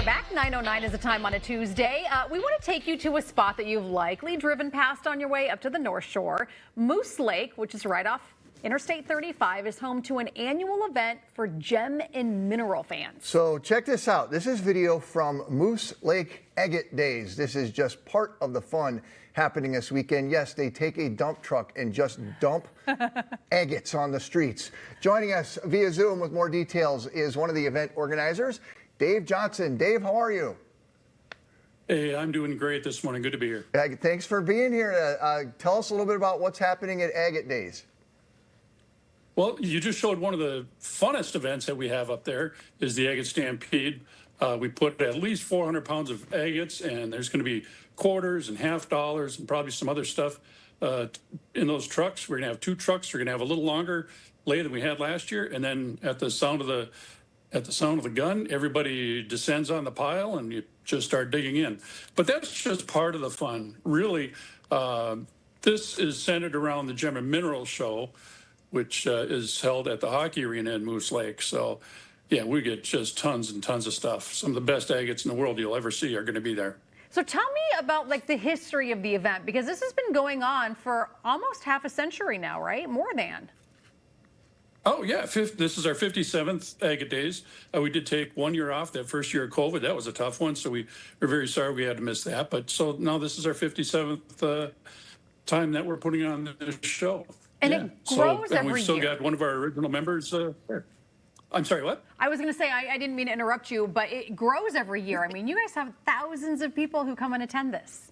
back. 9:09 is the time on a Tuesday. We want to take you to a spot that you've likely driven past on your way up to the North Shore. Moose Lake, which is right off Interstate 35, is home to an annual event for gem and mineral fans. So check this out. This is video from Lake Agate Days. This is just part of the fun happening this weekend. Yes, they take a dump truck and just dump agates on the streets. Joining us via Zoom with more details is one of the event organizers, Dave Johnson. Dave, how are you? Hey, I'm doing great this morning. Good to be here. Thanks for being here. Tell us a little bit about what's happening at Agate Days. Well, you just showed one of the funnest events that we have up there is the Agate Stampede. We put at least 400 pounds of agates, and there's going to be quarters and half dollars and probably some other stuff in those trucks. We're going to have 2 trucks. We're going to have a little longer lay than we had last year, and then at the sound of the gun, everybody descends on the pile and you just start digging in. But that's just part of the fun. Really, this is centered around the Gem and Mineral Show, which is held at the hockey arena in Moose Lake. So, yeah, we get just tons and tons of stuff. Some of the best agates in the world you'll ever see are going to be there. So tell me about like the history of the event, because this has been going on for almost half a century now, right? More than. Oh, yeah. This is our 57th Agate Days. We did take 1 year off that first year of COVID. That was a tough one, so we're very sorry we had to miss that. But so now this is our 57th time that we're putting on this show. And yeah. It grows every year. And we've still got one of our original members there. I'm sorry, what? I was going to say, I didn't mean to interrupt you, but it grows every year. I mean, you guys have thousands of people who come and attend this.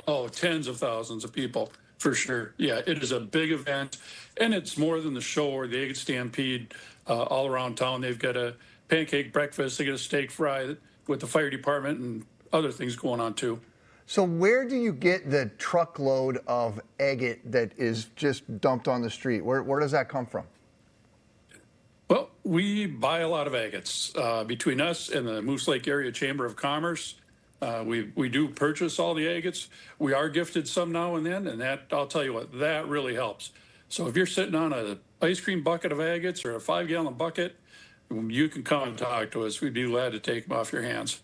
Oh, tens of thousands of people, for sure. Yeah, it is a big event, and it's more than the show or the Agate Stampede all around town. They've got a pancake breakfast, they get a steak fry with the fire department and other things going on, too. So where do you get the truckload of agate that is just dumped on the street? Where does that come from? Well, we buy a lot of agates between us and the Moose Lake Area Chamber of Commerce. We do purchase all the agates. We are gifted some now and then, and that, I'll tell you what, that really helps. So if you're sitting on an ice cream bucket of agates or a 5-gallon bucket, you can come and talk to us. We'd be glad to take them off your hands.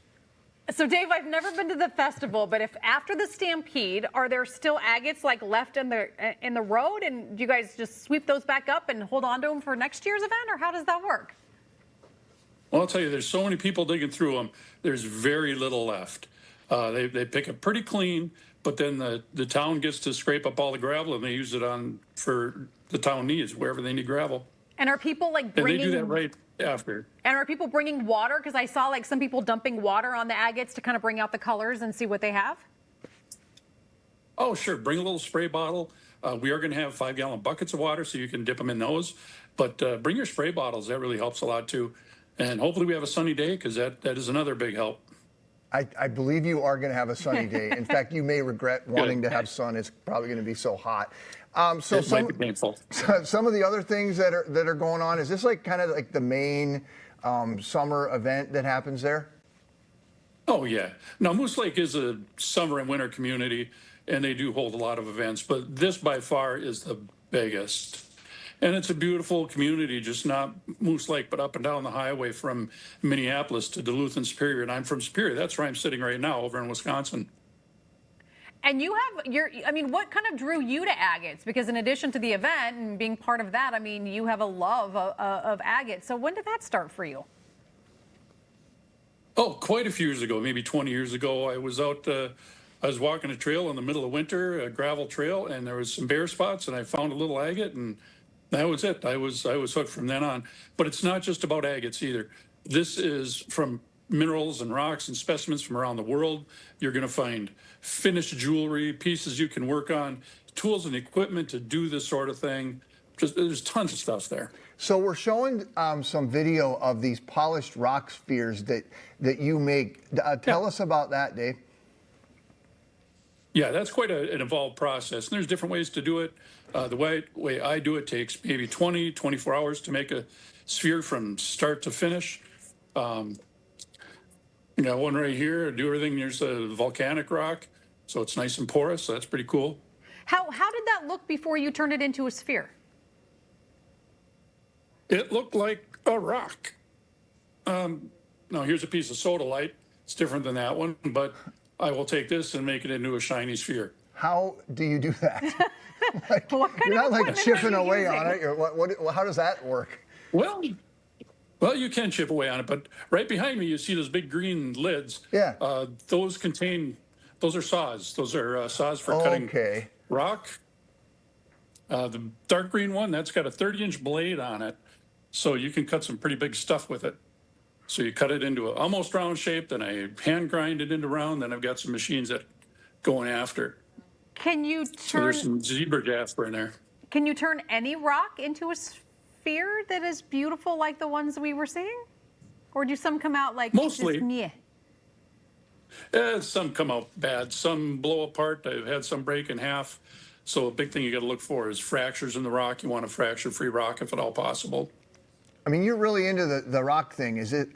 So, Dave, I've never been to the festival, but if after the Stampede, are there still agates like left in the road, and do you guys just sweep those back up and hold on to them for next year's event, or how does that work? Well, I'll tell you, there's so many people digging through them. There's very little left. They pick it pretty clean, but then the town gets to scrape up all the gravel, and they use it for the town needs, wherever they need gravel. And are people like bringing? And they do that right after. And are people bringing water? Because I saw like some people dumping water on the agates to kind of bring out the colors and see what they have. Oh, sure. Bring a little spray bottle. We are going to have 5-gallon buckets of water, so you can dip them in those. But bring your spray bottles. That really helps a lot, too. And hopefully we have a sunny day, because that is another big help. I believe you are going to have a sunny day. In fact, you may regret wanting to have sun. It's probably going to be so hot. So might be painful. Some of the other things that are going on, is this like kind of like the main summer event that happens there? Oh, yeah. Now, Moose Lake is a summer and winter community, and they do hold a lot of events, but this by far is the biggest. And it's a beautiful community, just not Moose Lake, but up and down the highway from Minneapolis to Duluth and Superior. And I'm from Superior. That's where I'm sitting right now, over in Wisconsin. And you have I mean, what kind of drew you to agates? Because in addition to the event and being part of that, I mean, you have a love of agates. So when did that start for you? Oh, quite a few years ago, maybe 20 years ago. I was out, I was walking a trail in the middle of winter, a gravel trail, and there was some bare spots, and I found a little agate, and that was it. I was hooked from then on. But it's not just about agates either. This is from minerals and rocks and specimens from around the world. You're going to find finished jewelry, pieces you can work on, tools and equipment to do this sort of thing. Just there's tons of stuff there. So we're showing some video of these polished rock spheres that you make. Tell us about that, Dave. Yeah, that's quite an involved process. And there's different ways to do it. The way I do it takes maybe 24 hours to make a sphere from start to finish. You got one right here. I do everything. There's a volcanic rock, so it's nice and porous. So that's pretty cool. How did that look before you turned it into a sphere? It looked like a rock. now here's a piece of sodalite. It's different than that one, but I will take this and make it into a shiny sphere. How do you do that? Like, What kind you're of not like equipment are chipping you away using? on it. How does that work? Well, you can chip away on it, but right behind me, you see those big green lids. Yeah. Those are saws. Those are saws for cutting Okay. rock. The dark green one, that's got a 30-inch blade on it, so you can cut some pretty big stuff with it. So you cut it into an almost round shape, then I hand grind it into round, then I've got some machines that go in after. Can you So there's turn some zebra jasper in there. any rock into a sphere that is beautiful like the ones we were seeing? Or do some come out like Mostly. just meh? Some come out bad, some blow apart. I've had some break in half. So a big thing you got to look for is fractures in the rock. You want a fracture-free rock if at all possible. I mean, you're really into the rock thing. Is it?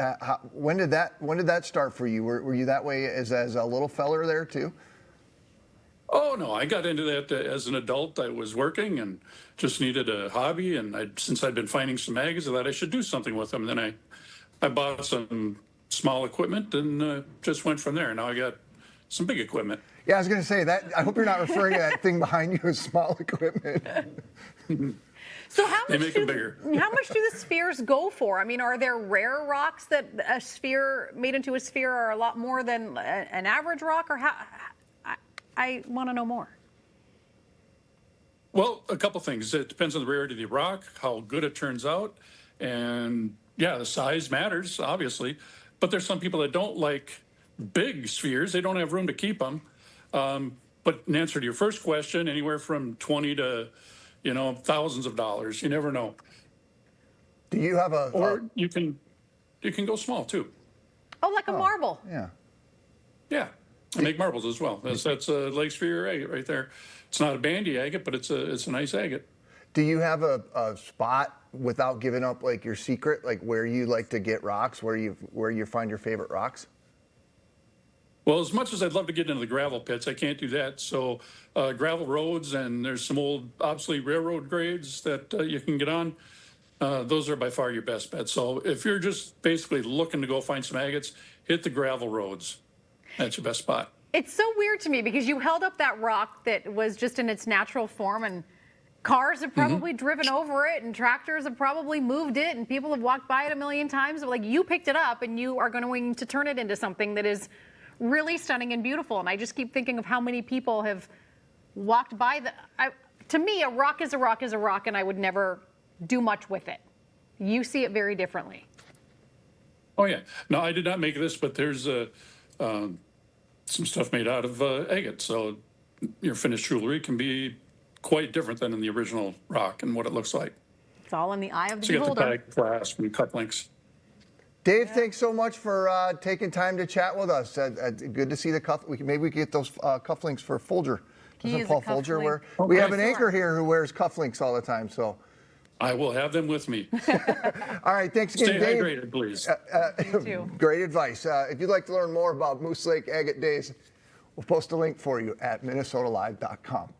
When did that start for you? Were you that way as a little feller there too? Oh no, I got into that as an adult. I was working and just needed a hobby, and since I'd been finding some maggots, I thought I should do something with them. Then I bought some small equipment and just went from there. Now I got some big equipment. Yeah, I was going to say that. I hope you're not referring to that thing behind you as small equipment. So how They much make them bigger. How much do the spheres go for? I mean, are there rare rocks that a sphere made into a sphere are a lot more than an average rock, or how? I want to know more. Well, a couple things. It depends on the rarity of the rock, how good it turns out, and yeah, the size matters, obviously. But there's some people that don't like big spheres. They don't have room to keep them. But in answer to your first question, anywhere from 20 to, thousands of dollars. You never know. Do you have Or you can go small too. Oh, like a marble. Yeah. Yeah, I make marbles as well. That's a Lake Sphere agate right there. It's not a bandy agate, but it's a nice agate. Do you have a spot without giving up like your secret, like where you like to get rocks, where you find your favorite rocks? Well, as much as I'd love to get into the gravel pits, I can't do that. So gravel roads, and there's some old obsolete railroad grades that you can get on. Those are by far your best bet. So if you're just basically looking to go find some agates, hit the gravel roads. That's your best spot. It's so weird to me because you held up that rock that was just in its natural form, and cars have probably driven over it, and tractors have probably moved it, and people have walked by it a million times. But like, you picked it up, and you are going to turn it into something that is really stunning and beautiful. And I just keep thinking of how many people have walked by to me, a rock is a rock is a rock, and I would never do much with it. You see it very differently. Oh yeah. No, I did not make this, but there's some stuff made out of agate. So your finished jewelry can be quite different than in the original rock and what it looks like. It's all in the eye of the So you got the beholder. tag, clasp, and cufflinks. Dave, thanks so much for taking time to chat with us. Good to see the cuff. Maybe we can get those cufflinks for Folger. He Doesn't is Paul a Folger cufflink. wear? Okay. We have an Sure. anchor here who wears cufflinks all the time. So, I will have them with me. all right, thanks again, Stay Dave. hydrated, please. You too. Great advice. If you'd like to learn more about Moose Lake Agate Days, we'll post a link for you at minnesotalive.com.